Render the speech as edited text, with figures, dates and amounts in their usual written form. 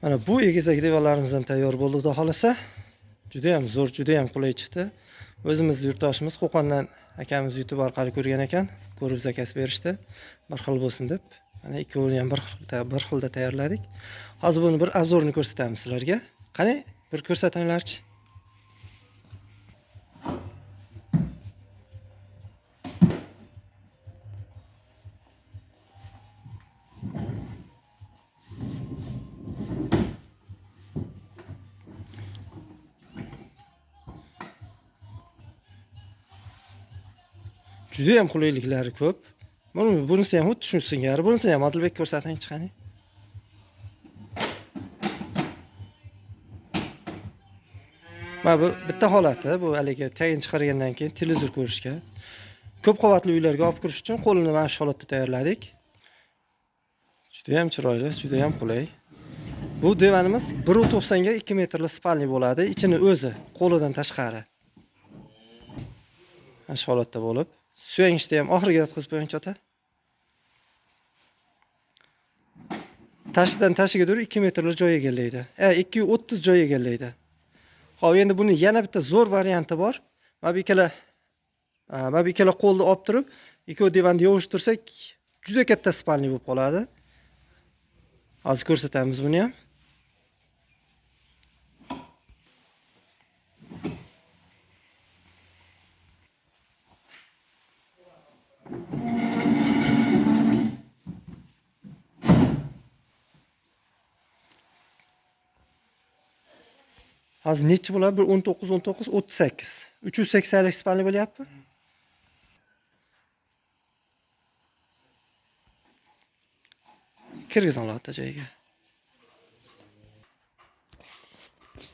Mana bu egizak devorlarimiz ham tayyor bo'ldi, xudo xolasa. Juda ham zo'r, juda ham qulay chiqdi. O'zimiz yurtdoshimiz Qo'qondan akamiz YouTube orqali ko'rgan ekan, ko'rib zakaz berishdi. Bir xil bo'lsin deb. Mana ikkovini ham bir xilda tayyorladik. Hozir buni bir obzorini ko'rsatamiz sizlarga. Qani, bir ko'rsatinglarchi. Juda ham qulayliklari ko'p. Bunisi ham xuddi shuni singari. Bunisini ham Odilbek ko'rsating chiqani. Mana bu bitta holati, bu haligi tayin chiqargandan keyin televizor ko'rishga. Ko'p qavatli uylarga olib kirish uchun qo'lini mana shu holatda tayyorladik. Juda ham chiroyli, juda ham qulay. Bu divanimiz 1.90 ga 2 metrli spalni bo'ladi. Ichini o'zi, qo'lidan tashqari. Mana shu holatda bo'lib, suyangichni ham oxiriga yotqizib qo'ying ota. Tashidan tashiga doğru 2 metrli joy egallaydi. 230 joy egallaydi. Hop, endi buni yana bitta zo'r varianti bor. Mana bu ikkala qo'lni olib turib, ikkov divanni yovishtirsak, juda katta spalni bo'lib qoladi. Hozir ko'rsatamiz buni ham. Hozir nechi bo'ladi? 19 38. 380 lik spalni bo'lyapti. Kirgizinglar ota joyiga.